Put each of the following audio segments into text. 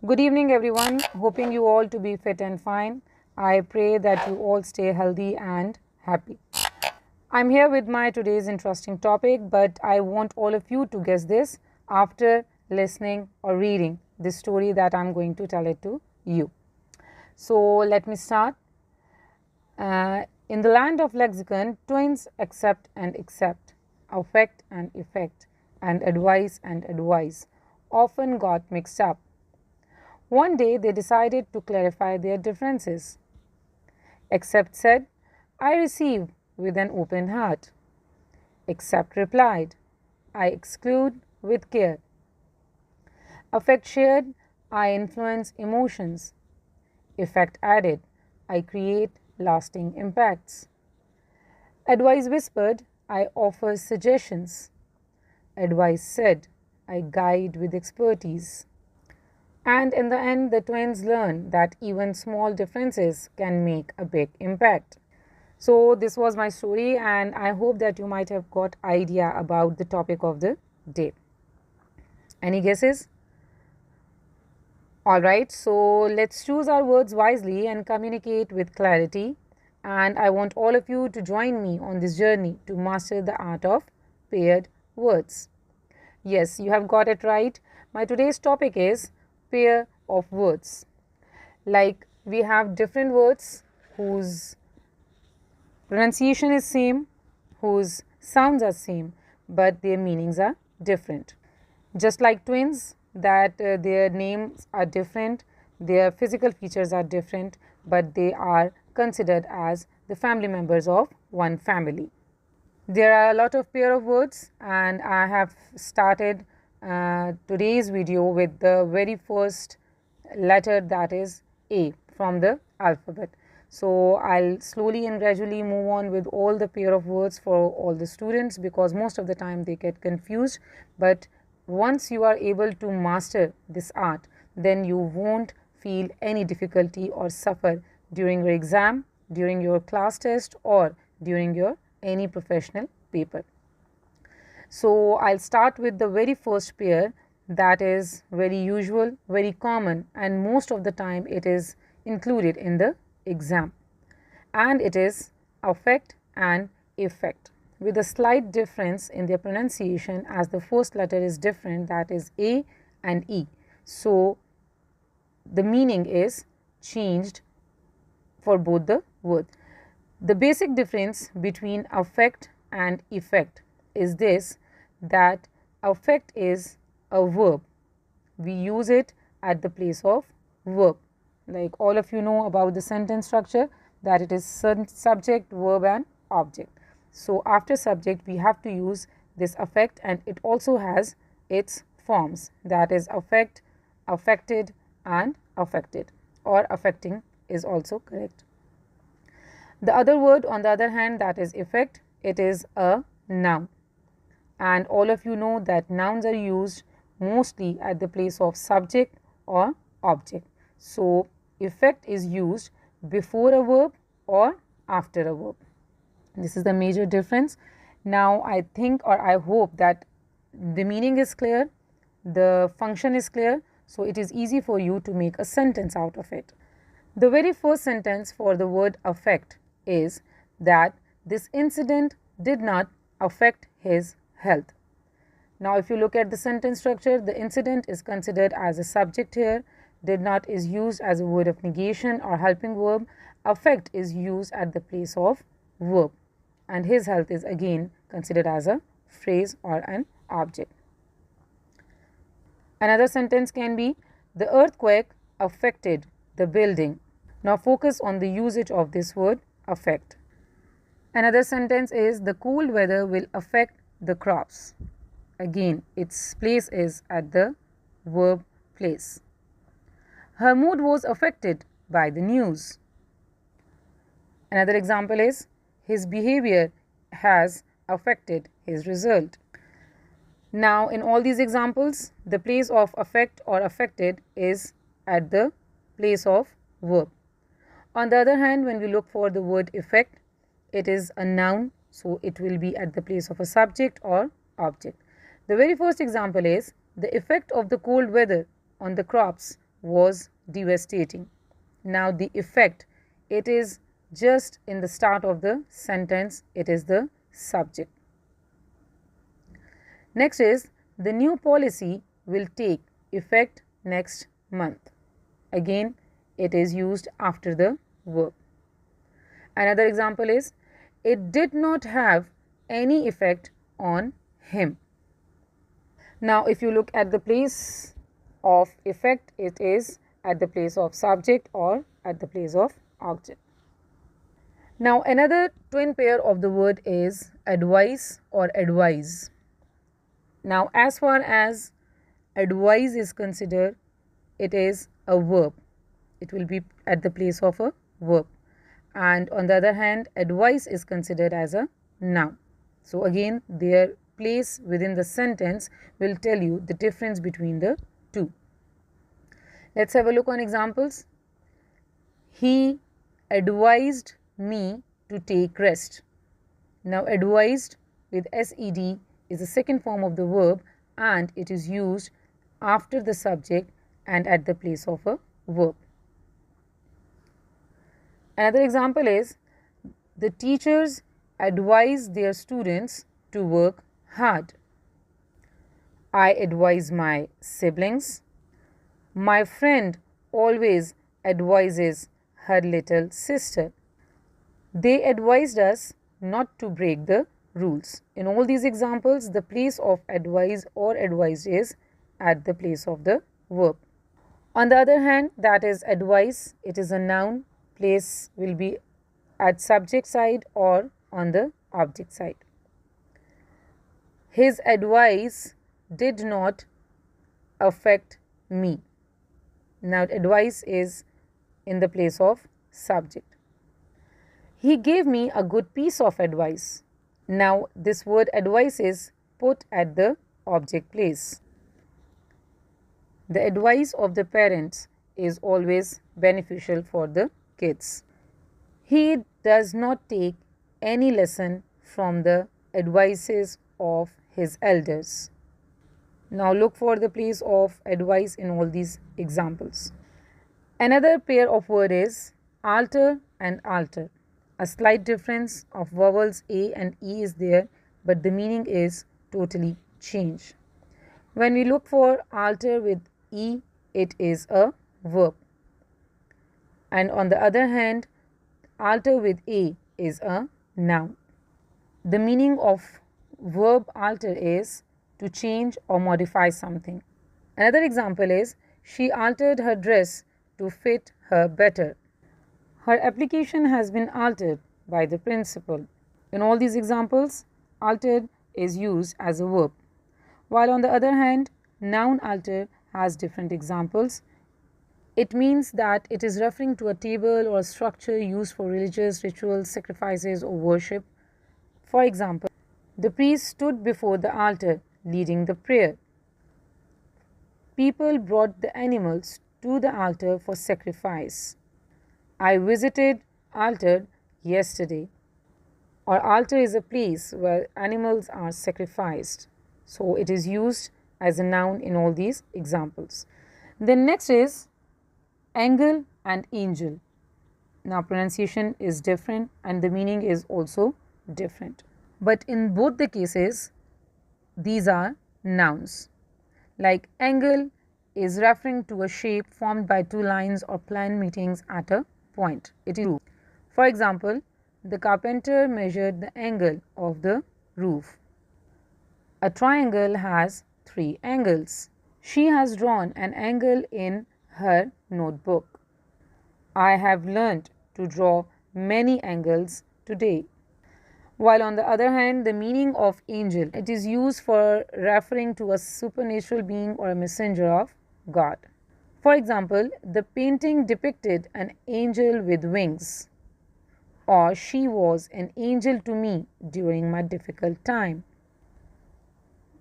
Good evening, everyone. Hoping you all to be fit and fine. I pray that you all stay healthy and happy. I'm here with my today's interesting topic, but I want all of you to guess this after listening or reading the story that I'm going to tell it to you. So let me start. In the land of Lexicon, twins accept and accept, affect and effect, and advise often got mixed up. One day they decided to clarify their differences. Accept said, I receive with an open heart. Accept replied, I exclude with care. Affect shared, I influence emotions. Effect added, I create lasting impacts. Advice whispered, I offer suggestions. Advice said, I guide with expertise. And in the end, the twins learn that even small differences can make a big impact. So this was my story, and I hope that you might have got idea about the topic of the day. Any guesses? Alright, so let's choose our words wisely and communicate with clarity. And I want all of you to join me on this journey to master the art of paired words. Yes, you have got it right. My today's topic is pair of words. Like we have different words whose pronunciation is same, whose sounds are same, but their meanings are different. Just like twins, that their names are different, their physical features are different, but they are considered as the family members of one family. There are a lot of pair of words, and I have started today's video with the very first letter, that is A from the alphabet. So I'll slowly and gradually move on with all the pair of words for all the students, because most of the time they get confused. But once you are able to master this art, then you won't feel any difficulty or suffer during your exam, during your class test, or during your any professional paper. So I'll start with the very first pair that is very usual, very common, and most of the time it is included in the exam, and it is affect and effect, with a slight difference in their pronunciation, as the first letter is different, that is A and E. So the meaning is changed for both the words. The basic difference between affect and effect is this, that affect is a verb. We use it at the place of verb. Like all of you know about the sentence structure, that it is subject, verb and object. So after subject we have to use this affect, and it also has its forms, that is affect, affected and affected, or affecting is also correct. The other word, on the other hand, that is effect, it is a noun, and all of you know that nouns are used mostly at the place of subject or object. So effect is used before a verb or after a verb. This is the major difference. Now I think, or I hope, that the meaning is clear, the function is clear, so it is easy for you to make a sentence out of it. The very first sentence for the word affect is that this incident did not affect his health. Now if you look at the sentence structure, the incident is considered as a subject here, did not is used as a word of negation or helping verb, affect is used at the place of verb, and his health is again considered as a phrase or an object. Another sentence can be, the earthquake affected the building. Now focus on the usage of this word affect. Another sentence is, the cold weather will affect the crops. Again, its place is at the verb place. Her mood was affected by the news. Another example is, his behavior has affected his result. Now in all these examples, the place of affect or affected is at the place of verb. On the other hand, when we look for the word effect, it is a noun, so it will be at the place of a subject or object. The very first example is, the effect of the cold weather on the crops was devastating. Now the effect, it is just in the start of the sentence, it is the subject. Next is the new policy will take effect next month. Again, it is used after the verb. Another example is it did not have any effect on him. Now, if you look at the place of effect, it is at the place of subject or at the place of object. Now, another twin pair of the word is advice or advise. Now, as far as advise is considered, it is a verb. It will be at the place of a verb. And on the other hand, advice is considered as a noun. So again, their place within the sentence will tell you the difference between the two. Let's have a look on examples. He advised me to take rest. Now, advised with SED is the second form of the verb and it is used after the subject and at the place of a verb. Another example is the teachers advise their students to work hard. I advise my siblings. My friend always advises her little sister. They advised us not to break the rules. In all these examples, the place of advise or advised is at the place of the verb. On the other hand, that is advice, it is a noun, place will be at subject side or on the object side. His advice did not affect me. Now, advice is in the place of subject. He gave me a good piece of advice. Now, this word advice is put at the object place. The advice of the parents is always beneficial for the kids. He does not take any lesson from the advices of his elders. Now, look for the place of advice in all these examples. Another pair of word is alter and alter. A slight difference of vowels A and E is there, but the meaning is totally changed. When we look for alter with E, it is a verb. And on the other hand, alter with A is a noun. The meaning of verb alter is to change or modify something. Another example is she altered her dress to fit her better. Her application has been altered by the principal. In all these examples, altered is used as a verb, while on the other hand, noun alter has different examples. It means that it is referring to a table or a structure used for religious rituals, sacrifices, or worship. For example, the priest stood before the altar leading the prayer. People brought the animals to the altar for sacrifice. I visited altar yesterday. Or altar is a place where animals are sacrificed. So it is used as a noun in all these examples. Then next is angle and angel. Now pronunciation is different and the meaning is also different. But in both the cases, these are nouns. Like angle is referring to a shape formed by two lines or plane meetings at a point. It is, for example, the carpenter measured the angle of the roof. A triangle has 3 angles. She has drawn an angle in her notebook. I have learned to draw many angles today. While on the other hand, the meaning of angel, it is used for referring to a supernatural being or a messenger of God. For example, the painting depicted an angel with wings, or she was an angel to me during my difficult time.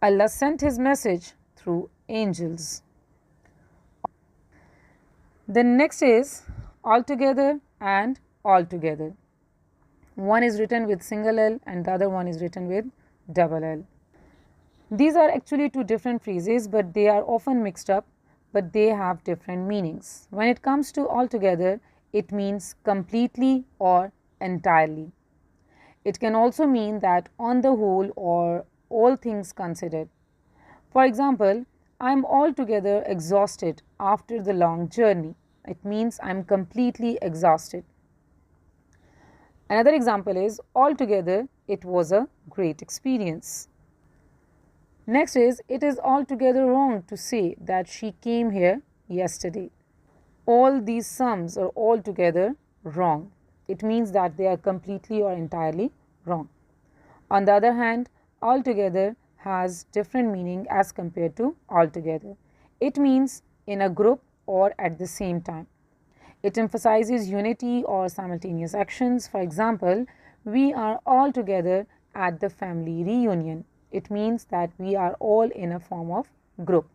Allah sent his message through angels. Then next is altogether and altogether. One is written with single L and the other one is written with double L. These are actually two different phrases, but they are often mixed up. but they have different meanings. When it comes to altogether, it means completely or entirely. It can also mean that on the whole or all things considered. For example, I'm altogether exhausted after the long journey. It means I'm completely exhausted. Another example is altogether, it was a great experience. Next is, it is altogether wrong to say that she came here yesterday. All these sums are altogether wrong. It means that they are completely or entirely wrong. On the other hand, altogether has different meaning as compared to altogether. It means in a group or at the same time. It emphasizes unity or simultaneous actions. For example, we are all together at the family reunion. It means that we are all in a form of group.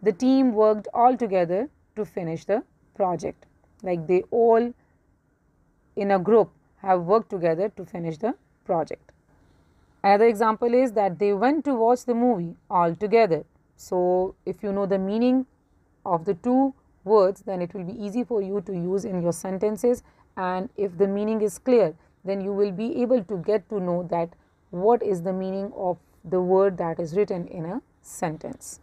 The team worked all together to finish the project. Like they all in a group have worked together to finish the project. Another example is that they went to watch the movie all together. So if you know the meaning of the two words, then it will be easy for you to use in your sentences, and if the meaning is clear, then you will be able to get to know that what is the meaning of the word that is written in a sentence.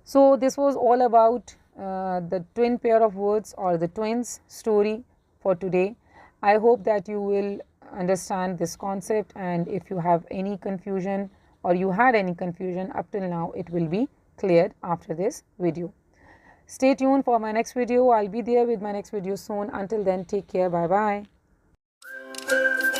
So this was all about the twin pair of words or the twins story for today. I hope that you will understand this concept, and if you have any confusion or you had any confusion up till now, it will be cleared after this video. Stay tuned for my next video. I'll be there with my next video soon. Until then, take care. Bye bye.